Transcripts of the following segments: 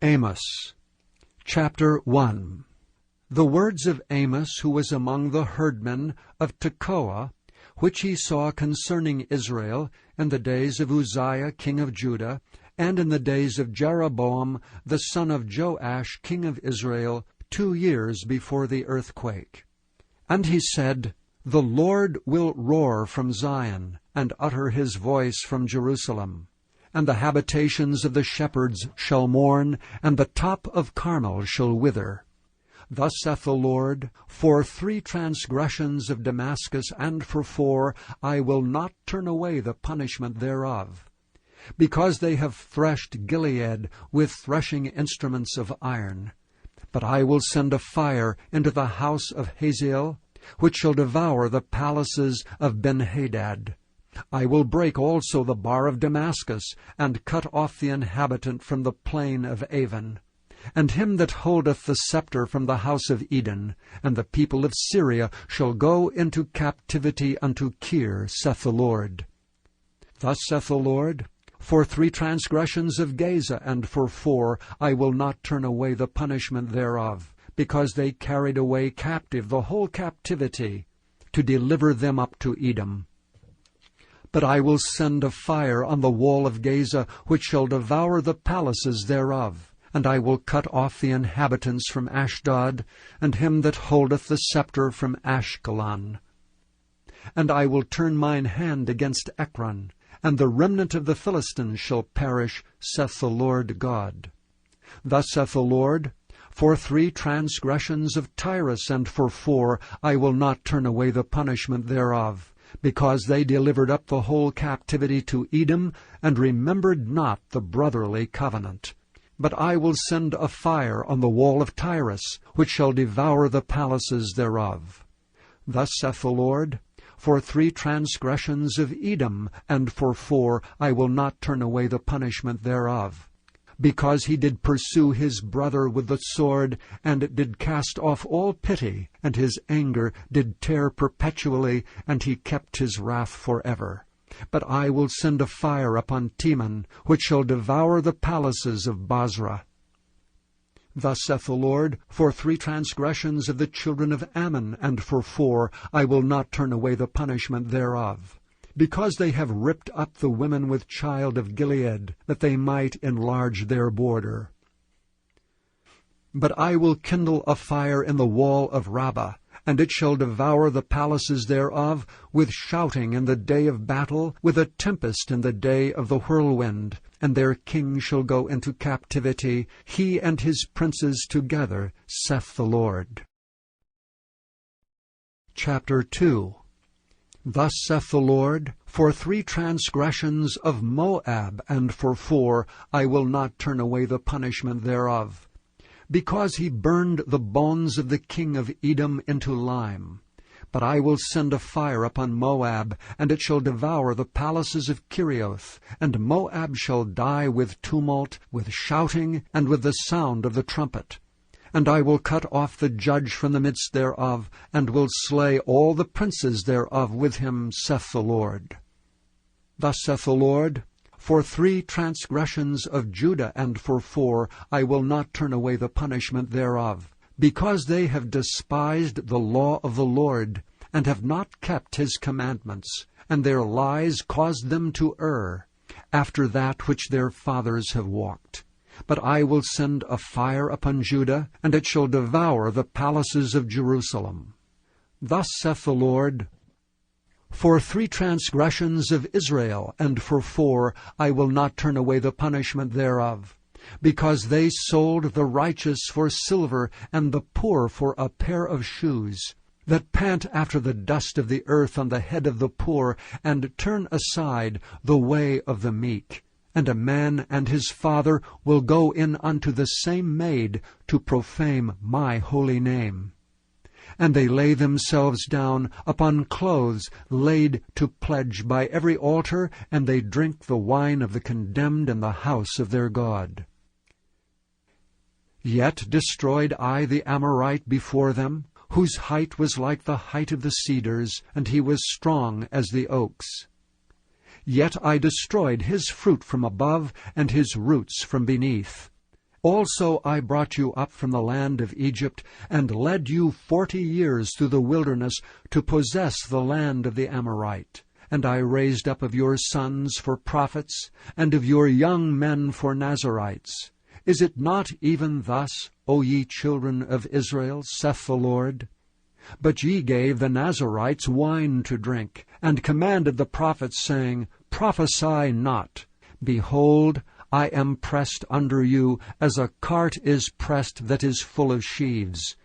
Amos, chapter 1. The words of Amos, who was among the herdmen of Tekoa, which he saw concerning Israel in the days of Uzziah king of Judah, and in the days of Jeroboam the son of Joash king of Israel, 2 years before the earthquake. And he said, The Lord will roar from Zion, and utter his voice from Jerusalem. And the habitations of the shepherds shall mourn, and the top of Carmel shall wither. Thus saith the Lord, For 3 transgressions of Damascus, and for 4, I will not turn away the punishment thereof. Because they have threshed Gilead with threshing instruments of iron. But I will send a fire into the house of Hazael, which shall devour the palaces of Benhadad. I will break also the bar of Damascus, and cut off the inhabitant from the plain of Avon, and him that holdeth the scepter from the house of Eden. And the people of Syria shall go into captivity unto Kir, saith the Lord. Thus saith the Lord, For 3 transgressions of Gaza, and for 4, I will not turn away the punishment thereof, because they carried away captive the whole captivity, to deliver them up to Edom. But I will send a fire on the wall of Gaza, which shall devour the palaces thereof. And I will cut off the inhabitants from Ashdod, and him that holdeth the scepter from Ashkelon. And I will turn mine hand against Ekron, and the remnant of the Philistines shall perish, saith the Lord God. Thus saith the Lord, For 3 transgressions of Tyrus, and for 4, I will not turn away the punishment thereof, because they delivered up the whole captivity to Edom, and remembered not the brotherly covenant. But I will send a fire on the wall of Tyrus, which shall devour the palaces thereof. Thus saith the Lord, For 3 transgressions of Edom, and for 4, I will not turn away the punishment thereof. Because he did pursue his brother with the sword, and did cast off all pity, and his anger did tear perpetually, and he kept his wrath forever. But I will send a fire upon Teman, which shall devour the palaces of Bozrah. Thus saith the Lord, For 3 transgressions of the children of Ammon, and for 4, I will not turn away the punishment thereof. Because they have ripped up the women with child of Gilead, that they might enlarge their border. But I will kindle a fire in the wall of Rabbah, and it shall devour the palaces thereof, with shouting in the day of battle, with a tempest in the day of the whirlwind. And their king shall go into captivity, he and his princes together, saith the Lord. Chapter 2. Thus saith the Lord, For 3 transgressions of Moab, and for 4, I will not turn away the punishment thereof. Because he burned the bones of the king of Edom into lime. But I will send a fire upon Moab, and it shall devour the palaces of Kerioth. And Moab shall die with tumult, with shouting, and with the sound of the trumpet. And I will cut off the judge from the midst thereof, and will slay all the princes thereof with him, saith the Lord. Thus saith the Lord, For 3 transgressions of Judah, and for 4, I will not turn away the punishment thereof, because they have despised the law of the Lord, and have not kept his commandments, and their lies caused them to err, after that which their fathers have walked. But I will send a fire upon Judah, and it shall devour the palaces of Jerusalem. Thus saith the Lord, For 3 transgressions of Israel, and for 4, I will not turn away the punishment thereof, because they sold the righteous for silver, and the poor for a pair of shoes, that pant after the dust of the earth on the head of the poor, and turn aside the way of the meek. And a man and his father will go in unto the same maid to profane my holy name. And they lay themselves down upon clothes laid to pledge by every altar, and they drink the wine of the condemned in the house of their God. Yet destroyed I the Amorite before them, whose height was like the height of the cedars, and he was strong as the oaks. Yet I destroyed his fruit from above, and his roots from beneath. Also I brought you up from the land of Egypt, and led you 40 years through the wilderness to possess the land of the Amorite. And I raised up of your sons for prophets, and of your young men for Nazirites. Is it not even thus, O ye children of Israel, saith the Lord? But ye gave the Nazirites wine to drink, and commanded the prophets, saying, Prophesy not. Behold, I am pressed under you, as a cart is pressed that is full of sheaves.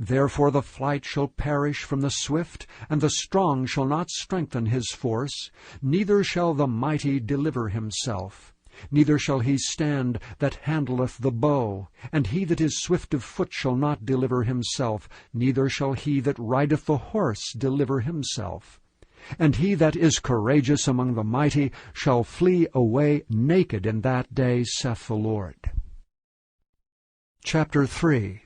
Therefore the flight shall perish from the swift, and the strong shall not strengthen his force, neither shall the mighty deliver himself. Neither shall he stand that handleth the bow, and he that is swift of foot shall not deliver himself, neither shall he that rideth the horse deliver himself. And he that is courageous among the mighty shall flee away naked in that day, saith the Lord. Chapter 3.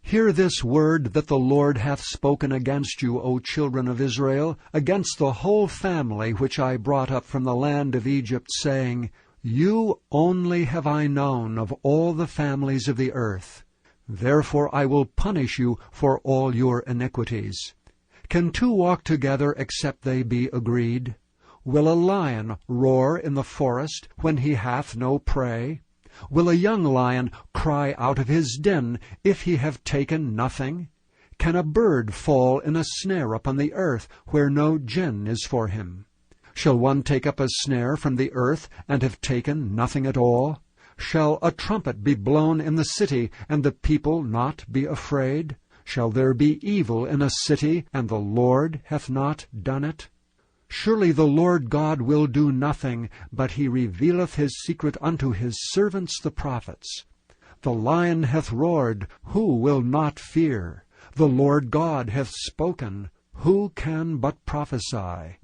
Hear this word that the Lord hath spoken against you, O children of Israel, against the whole family which I brought up from the land of Egypt, saying, You only have I known of all the families of the earth. Therefore I will punish you for all your iniquities. Can two walk together except they be agreed? Will a lion roar in the forest when he hath no prey? Will a young lion cry out of his den if he have taken nothing? Can a bird fall in a snare upon the earth where no gin is for him? Shall one take up a snare from the earth and have taken nothing at all? Shall a trumpet be blown in the city and the people not be afraid? Shall there be evil in a city, and the Lord hath not done it? Surely the Lord God will do nothing, but he revealeth his secret unto his servants the prophets. The lion hath roared, who will not fear? The Lord God hath spoken, who can but prophesy?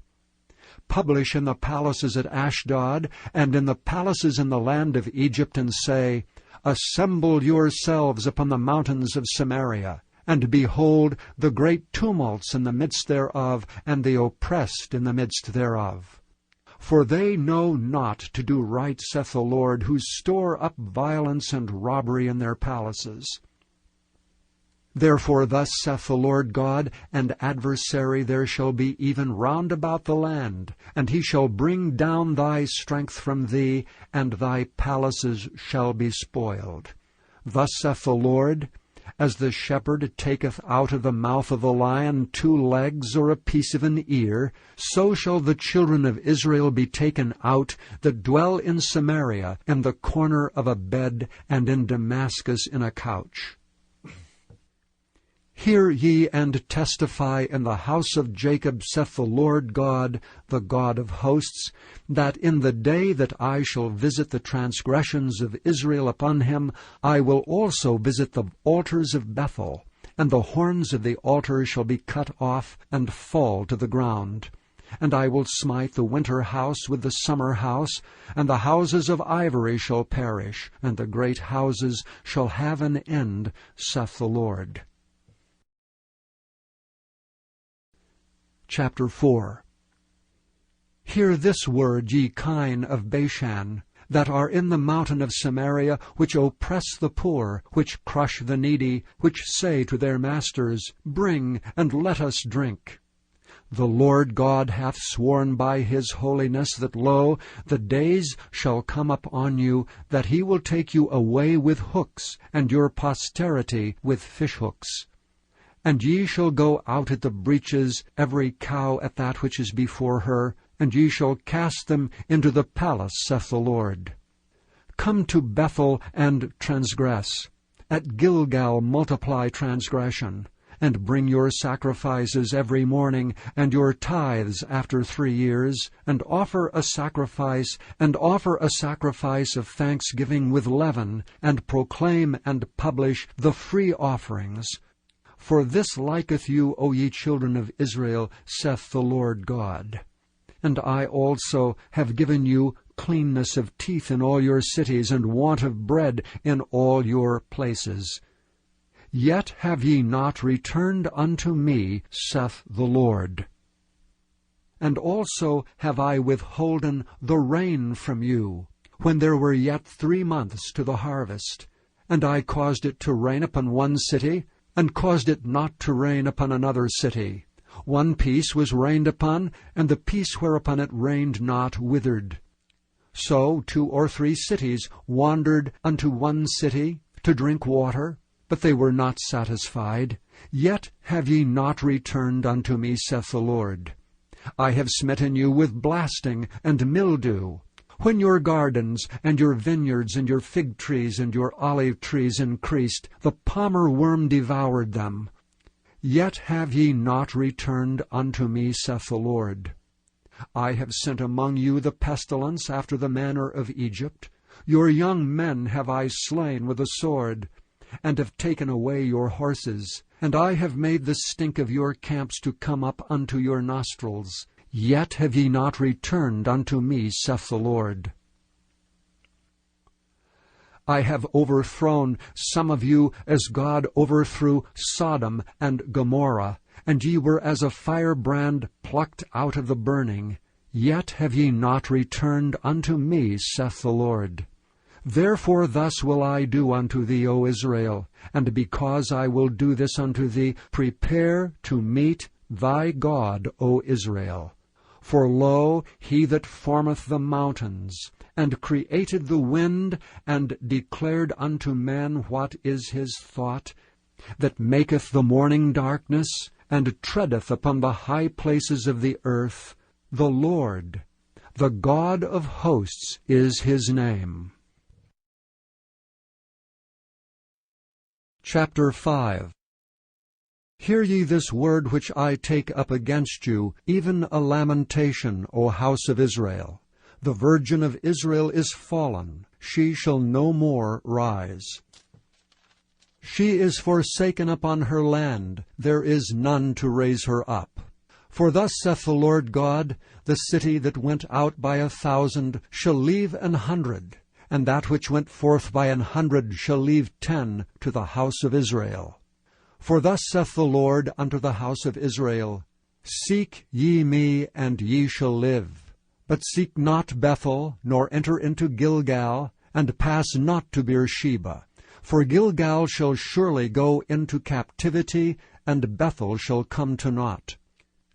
Publish in the palaces at Ashdod, and in the palaces in the land of Egypt, and say, Assemble yourselves upon the mountains of Samaria, and behold the great tumults in the midst thereof, and the oppressed in the midst thereof. For they know not to do right, saith the Lord, who store up violence and robbery in their palaces. Therefore thus saith the Lord God, An adversary there shall be even round about the land, and he shall bring down thy strength from thee, and thy palaces shall be spoiled. Thus saith the Lord, As the shepherd taketh out of the mouth of the lion 2 legs or a piece of an ear, so shall the children of Israel be taken out that dwell in Samaria, in the corner of a bed, and in Damascus in a couch. Hear ye and testify in the house of Jacob, saith the Lord God, the God of hosts, that in the day that I shall visit the transgressions of Israel upon him, I will also visit the altars of Bethel, and the horns of the altar shall be cut off and fall to the ground. And I will smite the winter house with the summer house, and the houses of ivory shall perish, and the great houses shall have an end, saith the Lord. Chapter 4. Hear this word, ye kine of Bashan, that are in the mountain of Samaria, which oppress the poor, which crush the needy, which say to their masters, Bring, and let us drink. The Lord God hath sworn by his holiness that, lo, the days shall come upon you, that he will take you away with hooks, and your posterity with fishhooks. And ye shall go out at the breaches, every cow at that which is before her, and ye shall cast them into the palace, saith the Lord. Come to Bethel and transgress. At Gilgal multiply transgression, and bring your sacrifices every morning, and your tithes after 3 years, and offer a sacrifice of thanksgiving with leaven, and proclaim and publish the free offerings. For this liketh you, O ye children of Israel, saith the Lord God. And I also have given you cleanness of teeth in all your cities, and want of bread in all your places. Yet have ye not returned unto me, saith the Lord. And also have I withholden the rain from you, when there were yet 3 months to the harvest. And I caused it to rain upon one city, and caused it not to rain upon another city. One piece was rained upon, and the piece whereupon it rained not withered. So 2 or 3 cities wandered unto one city to drink water, but they were not satisfied. Yet have ye not returned unto me, saith the Lord. I have smitten you with blasting and mildew. When your gardens and your vineyards and your fig trees and your olive trees increased, the palmer worm devoured them. Yet have ye not returned unto me, saith the Lord. I have sent among you the pestilence after the manner of Egypt. Your young men have I slain with the sword, and have taken away your horses. And I have made the stink of your camps to come up unto your nostrils. Yet have ye not returned unto me, saith the Lord. I have overthrown some of you as God overthrew Sodom and Gomorrah, and ye were as a firebrand plucked out of the burning. Yet have ye not returned unto me, saith the Lord. Therefore thus will I do unto thee, O Israel, and because I will do this unto thee, prepare to meet thy God, O Israel. For lo, he that formeth the mountains, and created the wind, and declared unto man what is his thought, that maketh the morning darkness, and treadeth upon the high places of the earth, the Lord, the God of hosts is his name. Chapter 5. Hear ye this word which I take up against you, even a lamentation, O house of Israel. The virgin of Israel is fallen, she shall no more rise. She is forsaken upon her land, there is none to raise her up. For thus saith the Lord God, the city that went out by 1,000 shall leave 100, and that which went forth by 100 shall leave 10 to the house of Israel. For thus saith the Lord unto the house of Israel, Seek ye me, and ye shall live. But seek not Bethel, nor enter into Gilgal, and pass not to Beersheba. For Gilgal shall surely go into captivity, and Bethel shall come to naught.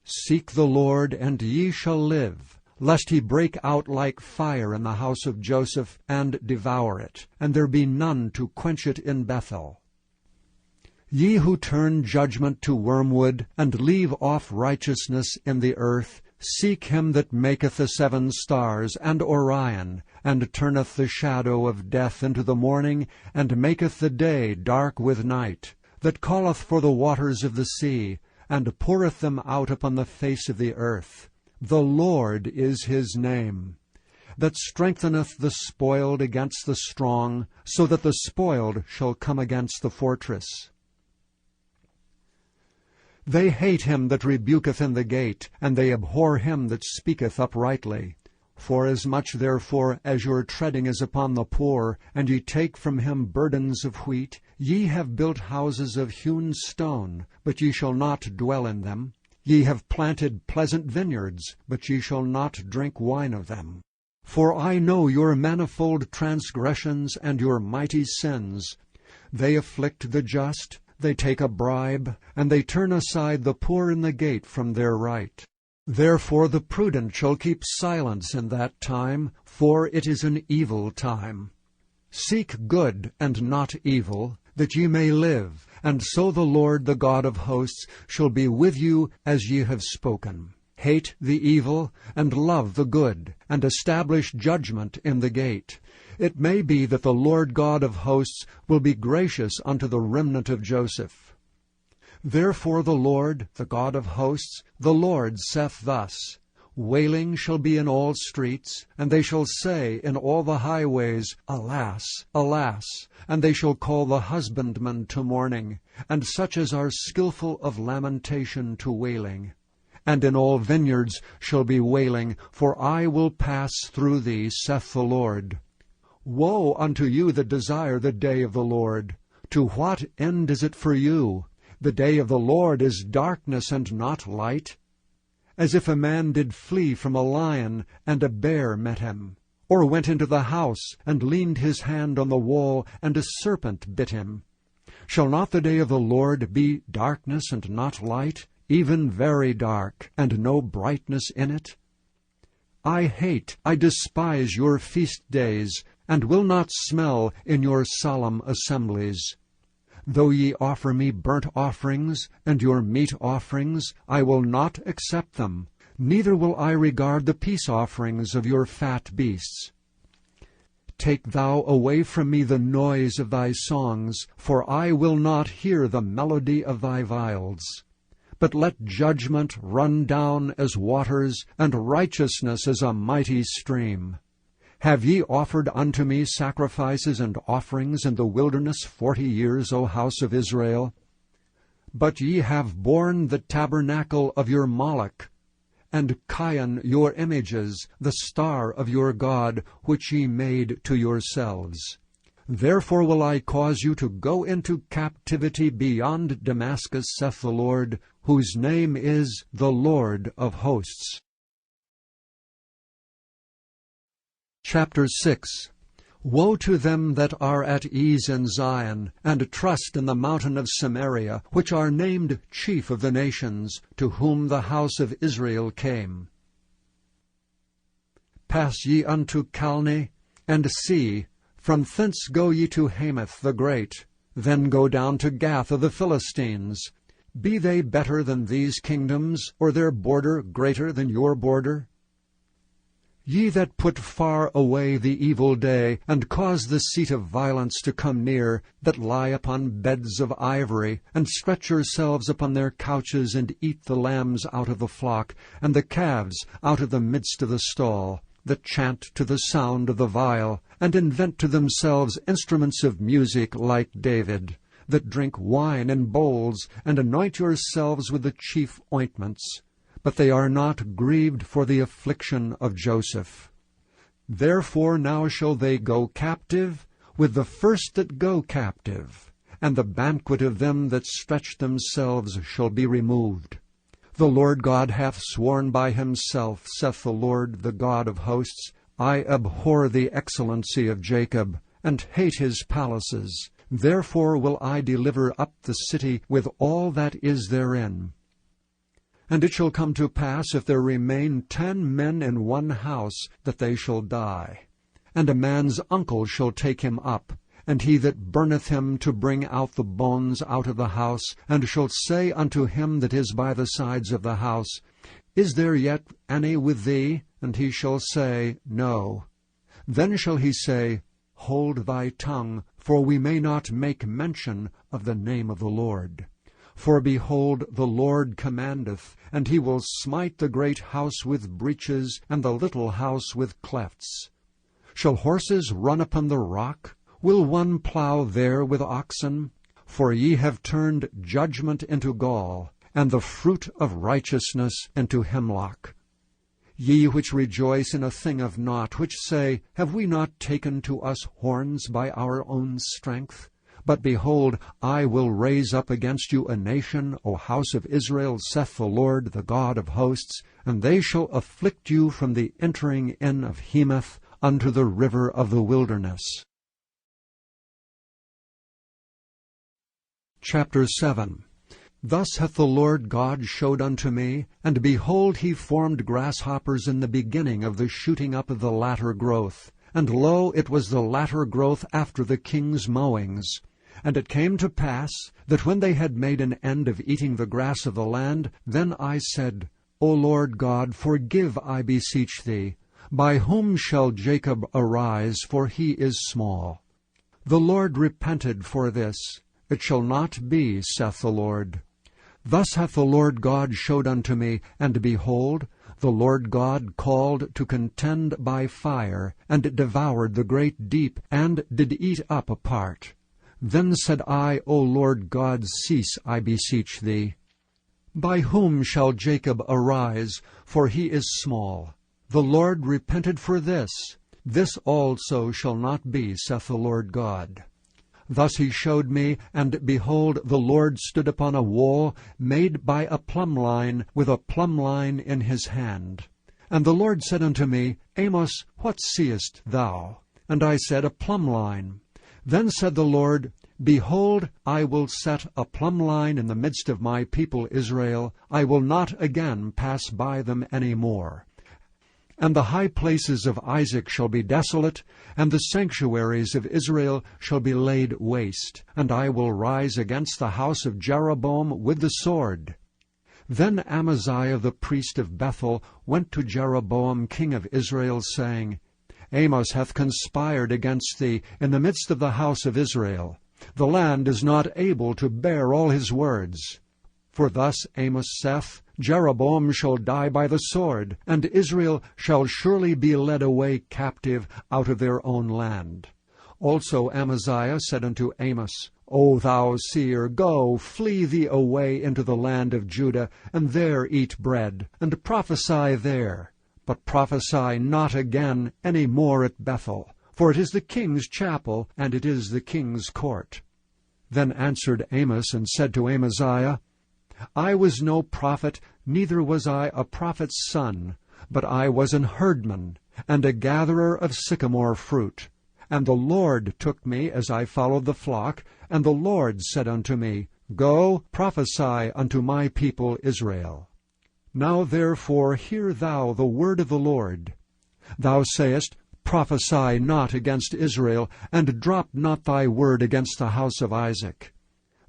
Seek the Lord, and ye shall live, lest he break out like fire in the house of Joseph, and devour it, and there be none to quench it in Bethel. Ye who turn judgment to wormwood, and leave off righteousness in the earth, seek him that maketh the 7 stars, and Orion, and turneth the shadow of death into the morning, and maketh the day dark with night, that calleth for the waters of the sea, and poureth them out upon the face of the earth. The Lord is his name, that strengtheneth the spoiled against the strong, so that the spoiled shall come against the fortress. They hate him that rebuketh in the gate, and they abhor him that speaketh uprightly. Forasmuch therefore as your treading is upon the poor, and ye take from him burdens of wheat, ye have built houses of hewn stone, but ye shall not dwell in them. Ye have planted pleasant vineyards, but ye shall not drink wine of them. For I know your manifold transgressions and your mighty sins. They afflict the just, they take a bribe, and they turn aside the poor in the gate from their right. Therefore the prudent shall keep silence in that time, for it is an evil time. Seek good and not evil, that ye may live, and so the Lord the God of hosts shall be with you as ye have spoken. Hate the evil, and love the good, and establish judgment in the gate. It may be that the Lord God of hosts will be gracious unto the remnant of Joseph. Therefore the Lord, the God of hosts, the Lord saith thus, Wailing shall be in all streets, and they shall say in all the highways, Alas, alas! And they shall call the husbandman to mourning, and such as are skillful of lamentation to wailing. And in all vineyards shall be wailing, for I will pass through thee, saith the Lord. Woe unto you that desire the day of the Lord! To what end is it for you? The day of the Lord is darkness and not light. As if a man did flee from a lion, and a bear met him, or went into the house, and leaned his hand on the wall, and a serpent bit him? Shall not the day of the Lord be darkness and not light, even very dark, and no brightness in it? I despise your feast days, and will not smell in your solemn assemblies. Though ye offer me burnt offerings, and your meat offerings, I will not accept them, neither will I regard the peace offerings of your fat beasts. Take thou away from me the noise of thy songs, for I will not hear the melody of thy viols. But let judgment run down as waters, and righteousness as a mighty stream. Have ye offered unto me sacrifices and offerings in the wilderness 40 years, O house of Israel? But ye have borne the tabernacle of your Moloch, and Chion your images, the star of your God, which ye made to yourselves. Therefore will I cause you to go into captivity beyond Damascus, saith the Lord, whose name is the Lord of hosts. Chapter 6. Woe to them that are at ease in Zion, and trust in the mountain of Samaria, which are named chief of the nations, to whom the house of Israel came. Pass ye unto Calne, and see, from thence go ye to Hamath the great, then go down to Gath of the Philistines. Be they better than these kingdoms, or their border greater than your border? Ye that put far away the evil day, and cause the seat of violence to come near, that lie upon beds of ivory, and stretch yourselves upon their couches, and eat the lambs out of the flock, and the calves out of the midst of the stall, that chant to the sound of the viol, and invent to themselves instruments of music like David, that drink wine in bowls, and anoint yourselves with the chief ointments. But they are not grieved for the affliction of Joseph. Therefore now shall they go captive with the first that go captive, and the banquet of them that stretch themselves shall be removed. The Lord God hath sworn by himself, saith the Lord, the God of hosts, I abhor the excellency of Jacob, and hate his palaces. Therefore will I deliver up the city with all that is therein. And it shall come to pass, if there remain 10 men in one house, that they shall die. And a man's uncle shall take him up, and he that burneth him to bring out the bones out of the house, and shall say unto him that is by the sides of the house, Is there yet any with thee? And he shall say, No. Then shall he say, Hold thy tongue, for we may not make mention of the name of the Lord. For behold, the Lord commandeth, and he will smite the great house with breaches, and the little house with clefts. Shall horses run upon the rock? Will one plow there with oxen? For ye have turned judgment into gall, and the fruit of righteousness into hemlock. Ye which rejoice in a thing of naught, which say, Have we not taken to us horns by our own strength? But behold, I will raise up against you a nation, O house of Israel, saith the Lord, the God of hosts, and they shall afflict you from the entering in of Hemath unto the river of the wilderness. Chapter 7. Thus hath the Lord God showed unto me, and behold, he formed grasshoppers in the beginning of the shooting up of the latter growth. And lo, it was the latter growth after the king's mowings. And it came to pass, that when they had made an end of eating the grass of the land, then I said, O Lord God, forgive, I beseech thee. By whom shall Jacob arise, for he is small? The Lord repented for this. It shall not be, saith the Lord. Thus hath the Lord God showed unto me, and behold, the Lord God called to contend by fire, and devoured the great deep, and did eat up a part. Then said I, O Lord God, cease, I beseech thee. By whom shall Jacob arise? For he is small. The Lord repented for this. This also shall not be, saith the Lord God. Thus he showed me, and behold, the Lord stood upon a wall made by a plumb line, with a plumb line in his hand. And the Lord said unto me, Amos, what seest thou? And I said, A plumb line. Then said the Lord, Behold, I will set a plumb line in the midst of my people Israel. I will not again pass by them any more. And the high places of Isaac shall be desolate, and the sanctuaries of Israel shall be laid waste. And I will rise against the house of Jeroboam with the sword. Then Amaziah the priest of Bethel went to Jeroboam king of Israel, saying, Amos hath conspired against thee in the midst of the house of Israel. The land is not able to bear all his words. For thus Amos saith, Jeroboam shall die by the sword, and Israel shall surely be led away captive out of their own land. Also Amaziah said unto Amos, O thou seer, go, flee thee away into the land of Judah, and there eat bread, and prophesy there. But prophesy not again any more at Bethel, for it is the king's chapel, and it is the king's court. Then answered Amos, and said to Amaziah, I was no prophet, neither was I a prophet's son, but I was an herdman, and a gatherer of sycamore fruit. And the Lord took me as I followed the flock, and the Lord said unto me, Go, prophesy unto my people Israel. Now therefore hear thou the word of the Lord. Thou sayest, Prophesy not against Israel, and drop not thy word against the house of Isaac.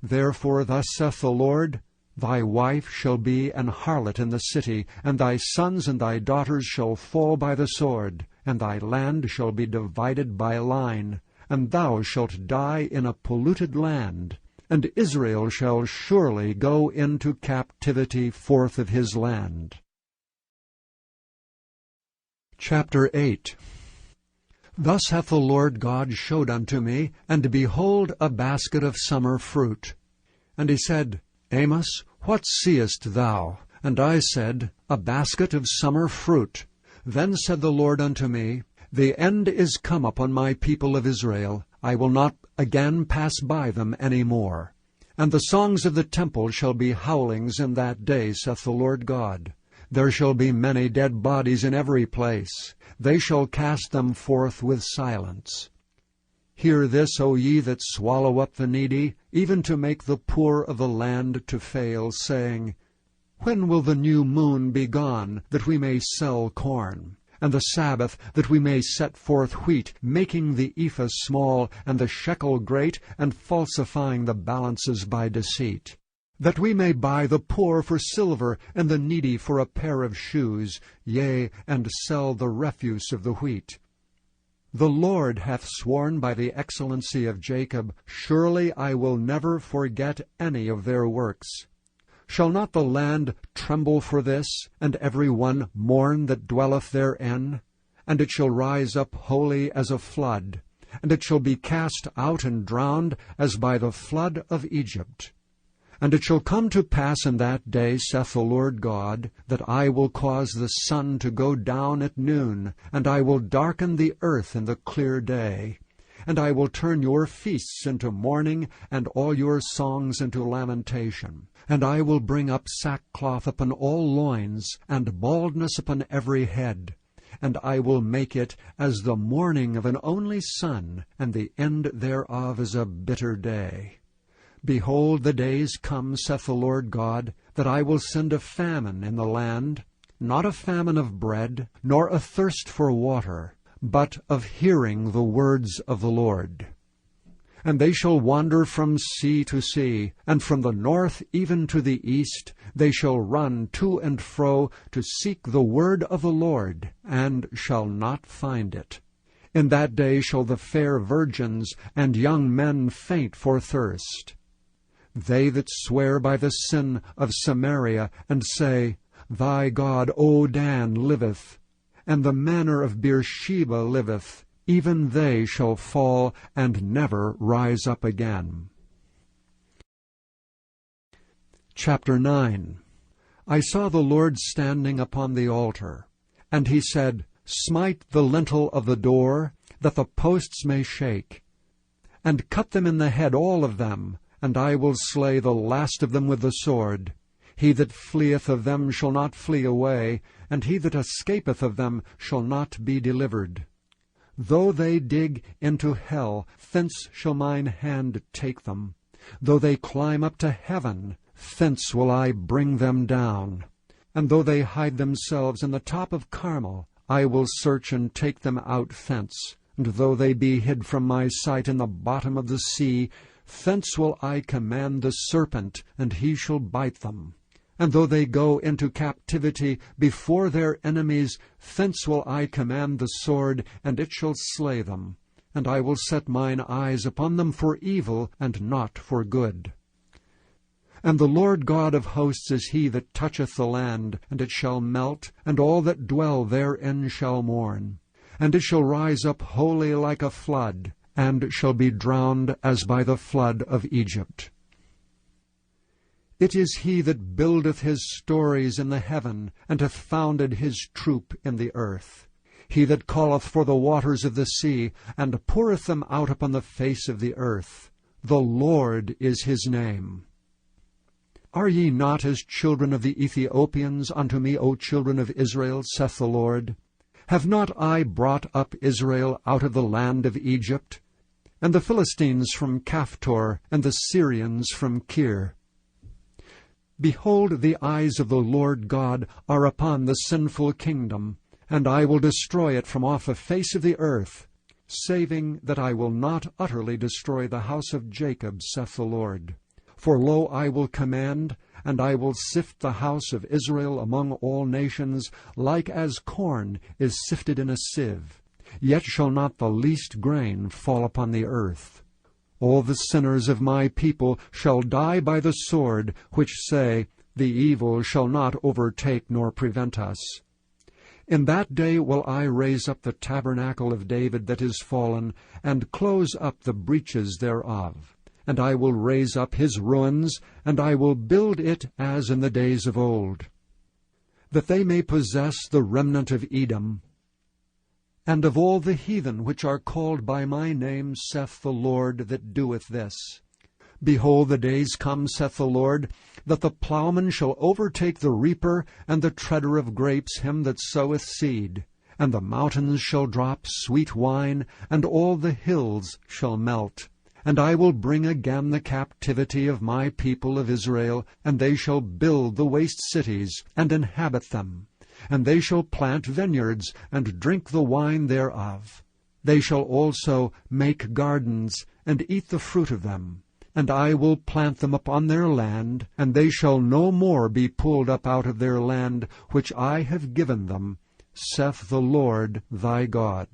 Therefore thus saith the Lord, Thy wife shall be an harlot in the city, and thy sons and thy daughters shall fall by the sword, and thy land shall be divided by line, and thou shalt die in a polluted land, and Israel shall surely go into captivity forth of his land. Chapter 8. Thus hath the Lord God showed unto me, and behold, a basket of summer fruit. And he said, Amos, what seest thou? And I said, A basket of summer fruit. Then said the Lord unto me, The end is come upon my people of Israel. I will not again pass by them any more. And the songs of the temple shall be howlings in that day, saith the Lord God. There shall be many dead bodies in every place. They shall cast them forth with silence. Hear this, O ye that swallow up the needy, even to make the poor of the land to fail, saying, When will the new moon be gone, that we may sell corn? And the Sabbath, that we may set forth wheat, making the ephah small, and the shekel great, and falsifying the balances by deceit? That we may buy the poor for silver, and the needy for a pair of shoes, yea, and sell the refuse of the wheat. The Lord hath sworn by the excellency of Jacob, Surely I will never forget any of their works. Shall not the land tremble for this, and every one mourn that dwelleth therein? And it shall rise up wholly as a flood, and it shall be cast out and drowned as by the flood of Egypt. And it shall come to pass in that day, saith the Lord God, that I will cause the sun to go down at noon, and I will darken the earth in the clear day. And I will turn your feasts into mourning, and all your songs into lamentation. And I will bring up sackcloth upon all loins, and baldness upon every head. And I will make it as the mourning of an only son, and the end thereof is a bitter day. Behold, the days come, saith the Lord God, that I will send a famine in the land, not a famine of bread, nor a thirst for water, but of hearing the words of the Lord. And they shall wander from sea to sea, and from the north even to the east. They shall run to and fro to seek the word of the Lord, and shall not find it. In that day shall the fair virgins and young men faint for thirst. They that swear by the sin of Samaria, and say, Thy God, O Dan, liveth, and the manor of Beersheba liveth, even they shall fall and never rise up again. Chapter 9. I saw the Lord standing upon the altar, and he said, Smite the lintel of the door, that the posts may shake, and cut them in the head all of them, and I will slay the last of them with the sword. He that fleeth of them shall not flee away, and he that escapeth of them shall not be delivered. Though they dig into hell, thence shall mine hand take them. Though they climb up to heaven, thence will I bring them down. And though they hide themselves in the top of Carmel, I will search and take them out thence. And though they be hid from my sight in the bottom of the sea, thence will I command the serpent, and he shall bite them. And though they go into captivity before their enemies, thence will I command the sword, and it shall slay them. And I will set mine eyes upon them for evil, and not for good. And the Lord God of hosts is he that toucheth the land, and it shall melt, and all that dwell therein shall mourn. And it shall rise up wholly like a flood, and shall be drowned as by the flood of Egypt. It is he that buildeth his stories in the heaven, and hath founded his troop in the earth. He that calleth for the waters of the sea, and poureth them out upon the face of the earth. The Lord is his name. Are ye not as children of the Ethiopians unto me, O children of Israel, saith the Lord? Have not I brought up Israel out of the land of Egypt? And the Philistines from Caphtor, and the Syrians from Kir? Behold, the eyes of the Lord God are upon the sinful kingdom, and I will destroy it from off the face of the earth, saving that I will not utterly destroy the house of Jacob, saith the Lord. For lo, I will command, and I will sift the house of Israel among all nations, like as corn is sifted in a sieve. Yet shall not the least grain fall upon the earth. All the sinners of my people shall die by the sword, which say, The evil shall not overtake nor prevent us. In that day will I raise up the tabernacle of David that is fallen, and close up the breaches thereof. And I will raise up his ruins, and I will build it as in the days of old, that they may possess the remnant of Edom, and of all the heathen which are called by my name, saith the Lord that doeth this. Behold, the days come, saith the Lord, that the plowman shall overtake the reaper, and the treader of grapes him that soweth seed. And the mountains shall drop sweet wine, and all the hills shall melt. And I will bring again the captivity of my people of Israel, and they shall build the waste cities, and inhabit them. And they shall plant vineyards, and drink the wine thereof. They shall also make gardens, and eat the fruit of them. And I will plant them upon their land, and they shall no more be pulled up out of their land, which I have given them, saith the Lord thy God.